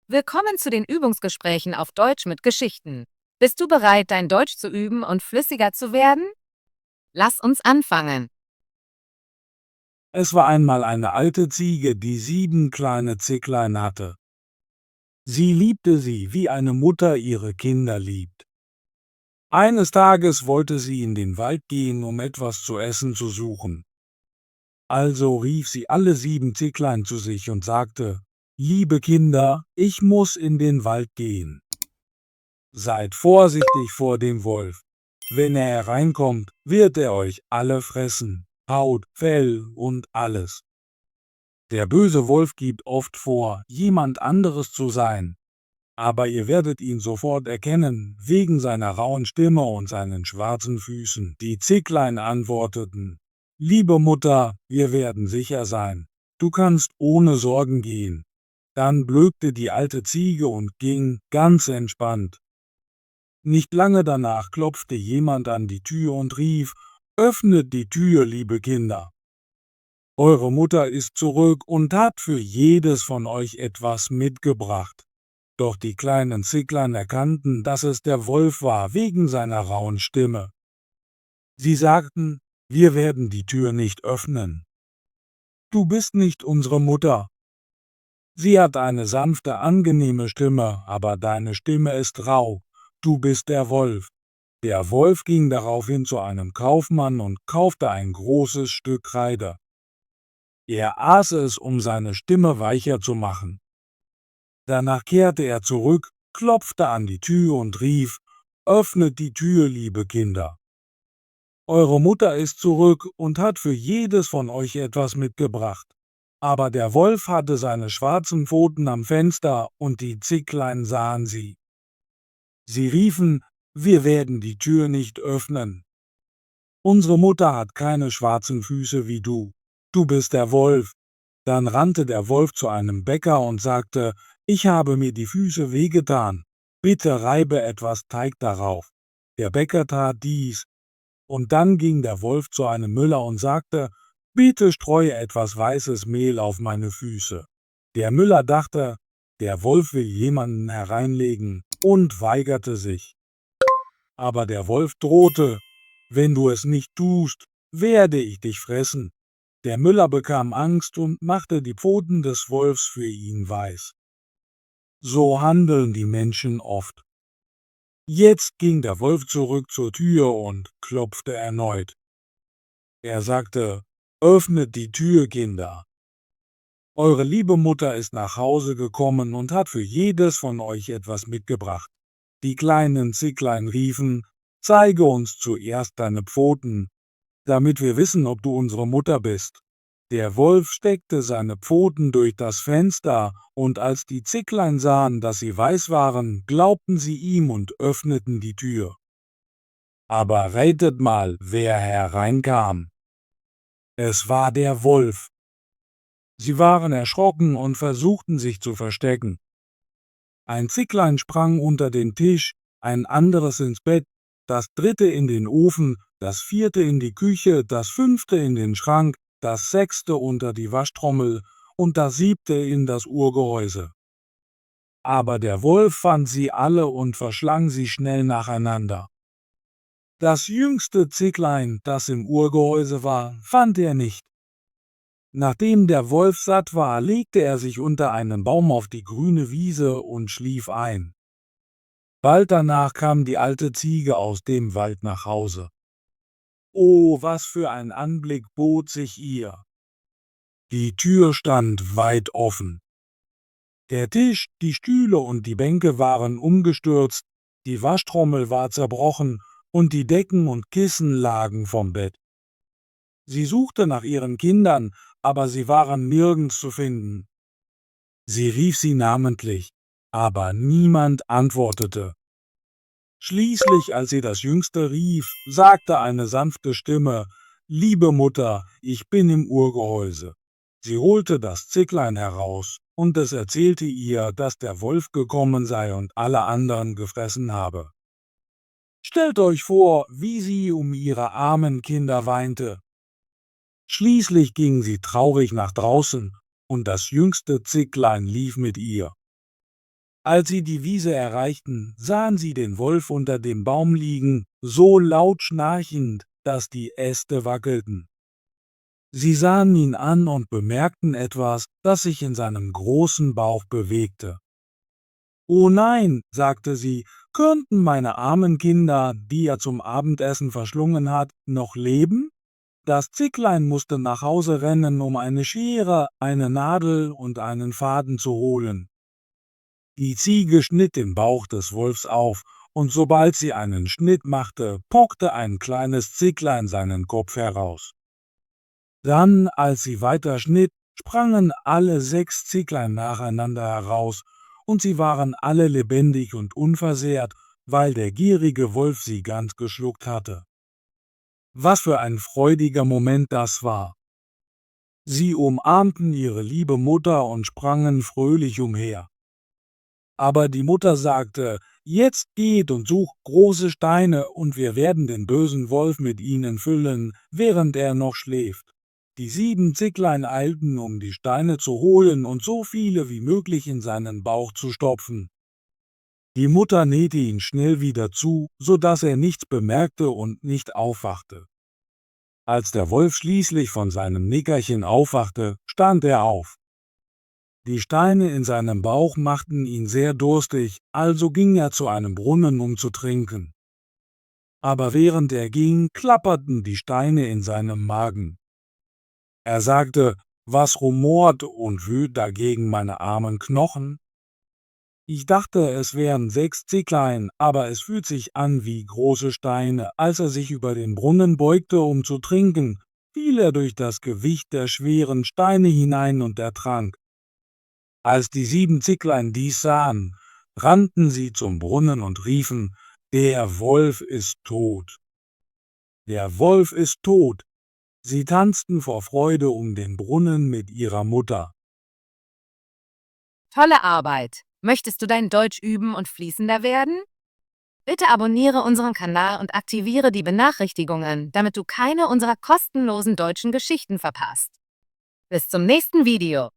Willkommen zu den Übungsgesprächen auf Deutsch mit Geschichten. Bist du bereit, dein Deutsch zu üben und flüssiger zu werden? Lass uns anfangen. Es war einmal eine alte Ziege, die 7 kleine Zicklein hatte. Sie liebte sie, wie eine Mutter ihre Kinder liebt. Eines Tages wollte sie in den Wald gehen, um etwas zu essen zu suchen. Also rief sie alle 7 Zicklein zu sich und sagte: »Liebe Kinder, ich muss in den Wald gehen. Seid vorsichtig vor dem Wolf. Wenn er hereinkommt, wird er euch alle fressen, Haut, Fell und alles. Der böse Wolf gibt oft vor, jemand anderes zu sein, aber ihr werdet ihn sofort erkennen, wegen seiner rauen Stimme und seinen schwarzen Füßen.« Die Zicklein antworteten: »Liebe Mutter, wir werden sicher sein. Du kannst ohne Sorgen gehen.« Dann blökte die alte Ziege und ging, ganz entspannt. Nicht lange danach klopfte jemand an die Tür und rief: »Öffnet die Tür, liebe Kinder. Eure Mutter ist zurück und hat für jedes von euch etwas mitgebracht.« Doch die kleinen Zicklein erkannten, dass es der Wolf war, wegen seiner rauen Stimme. Sie sagten: »Wir werden die Tür nicht öffnen. Du bist nicht unsere Mutter. Sie hat eine sanfte, angenehme Stimme, aber deine Stimme ist rau. Du bist der Wolf.« Der Wolf ging daraufhin zu einem Kaufmann und kaufte ein großes Stück Kreide. Er aß es, um seine Stimme weicher zu machen. Danach kehrte er zurück, klopfte an die Tür und rief: »Öffnet die Tür, liebe Kinder. Eure Mutter ist zurück und hat für jedes von euch etwas mitgebracht.« Aber der Wolf hatte seine schwarzen Pfoten am Fenster und die Zicklein sahen sie. Sie riefen: »Wir werden die Tür nicht öffnen. Unsere Mutter hat keine schwarzen Füße wie du. Du bist der Wolf.« Dann rannte der Wolf zu einem Bäcker und sagte: »Ich habe mir die Füße wehgetan. Bitte reibe etwas Teig darauf.« Der Bäcker tat dies. Und dann ging der Wolf zu einem Müller und sagte: »Bitte streue etwas weißes Mehl auf meine Füße.« Der Müller dachte, der Wolf will jemanden hereinlegen, und weigerte sich. Aber der Wolf drohte: »Wenn du es nicht tust, werde ich dich fressen.« Der Müller bekam Angst und machte die Pfoten des Wolfs für ihn weiß. So handeln die Menschen oft. Jetzt ging der Wolf zurück zur Tür und klopfte erneut. Er sagte: »Öffnet die Tür, Kinder. Eure liebe Mutter ist nach Hause gekommen und hat für jedes von euch etwas mitgebracht.« Die kleinen Zicklein riefen: »Zeige uns zuerst deine Pfoten, damit wir wissen, ob du unsere Mutter bist.« Der Wolf steckte seine Pfoten durch das Fenster, und als die Zicklein sahen, dass sie weiß waren, glaubten sie ihm und öffneten die Tür. Aber ratet mal, wer hereinkam. Es war der Wolf. Sie waren erschrocken und versuchten sich zu verstecken. Ein Zicklein sprang unter den Tisch, ein anderes ins Bett, das dritte in den Ofen, das vierte in die Küche, das fünfte in den Schrank, das sechste unter die Waschtrommel und das siebte in das Urgehäuse. Aber der Wolf fand sie alle und verschlang sie schnell nacheinander. Das jüngste Zicklein, das im Urgehäuse war, fand er nicht. Nachdem der Wolf satt war, legte er sich unter einen Baum auf die grüne Wiese und schlief ein. Bald danach kam die alte Ziege aus dem Wald nach Hause. Oh, was für ein Anblick bot sich ihr! Die Tür stand weit offen. Der Tisch, die Stühle und die Bänke waren umgestürzt, die Waschtrommel war zerbrochen und die Decken und Kissen lagen vom Bett. Sie suchte nach ihren Kindern, aber sie waren nirgends zu finden. Sie rief sie namentlich, aber niemand antwortete. Schließlich, als sie das Jüngste rief, sagte eine sanfte Stimme: »Liebe Mutter, ich bin im Urgehäuse.« Sie holte das Zicklein heraus, und es erzählte ihr, dass der Wolf gekommen sei und alle anderen gefressen habe. Stellt euch vor, wie sie um ihre armen Kinder weinte. Schließlich ging sie traurig nach draußen, und das jüngste Zicklein lief mit ihr. Als sie die Wiese erreichten, sahen sie den Wolf unter dem Baum liegen, so laut schnarchend, dass die Äste wackelten. Sie sahen ihn an und bemerkten etwas, das sich in seinem großen Bauch bewegte. »Oh nein«, sagte sie, »könnten meine armen Kinder, die er zum Abendessen verschlungen hat, noch leben?« Das Zicklein musste nach Hause rennen, um eine Schere, eine Nadel und einen Faden zu holen. Die Ziege schnitt den Bauch des Wolfs auf, und sobald sie einen Schnitt machte, pockte ein kleines Zicklein seinen Kopf heraus. Dann, als sie weiter schnitt, sprangen alle 6 Zicklein nacheinander heraus, und sie waren alle lebendig und unversehrt, weil der gierige Wolf sie ganz geschluckt hatte. Was für ein freudiger Moment das war! Sie umarmten ihre liebe Mutter und sprangen fröhlich umher. Aber die Mutter sagte: »Jetzt geht und sucht große Steine, und wir werden den bösen Wolf mit ihnen füllen, während er noch schläft.« Die 7 Zicklein eilten, um die Steine zu holen und so viele wie möglich in seinen Bauch zu stopfen. Die Mutter nähte ihn schnell wieder zu, so dass er nichts bemerkte und nicht aufwachte. Als der Wolf schließlich von seinem Nickerchen aufwachte, stand er auf. Die Steine in seinem Bauch machten ihn sehr durstig, also ging er zu einem Brunnen, um zu trinken. Aber während er ging, klapperten die Steine in seinem Magen. Er sagte: »Was rumort und wühlt dagegen meine armen Knochen? Ich dachte, es wären 6 Zicklein, aber es fühlt sich an wie große Steine.« Als er sich über den Brunnen beugte, um zu trinken, fiel er durch das Gewicht der schweren Steine hinein und ertrank. Als die 7 Zicklein dies sahen, rannten sie zum Brunnen und riefen: »Der Wolf ist tot! Der Wolf ist tot!« Sie tanzten vor Freude um den Brunnen mit ihrer Mutter. Tolle Arbeit! Möchtest du dein Deutsch üben und fließender werden? Bitte abonniere unseren Kanal und aktiviere die Benachrichtigungen, damit du keine unserer kostenlosen deutschen Geschichten verpasst. Bis zum nächsten Video.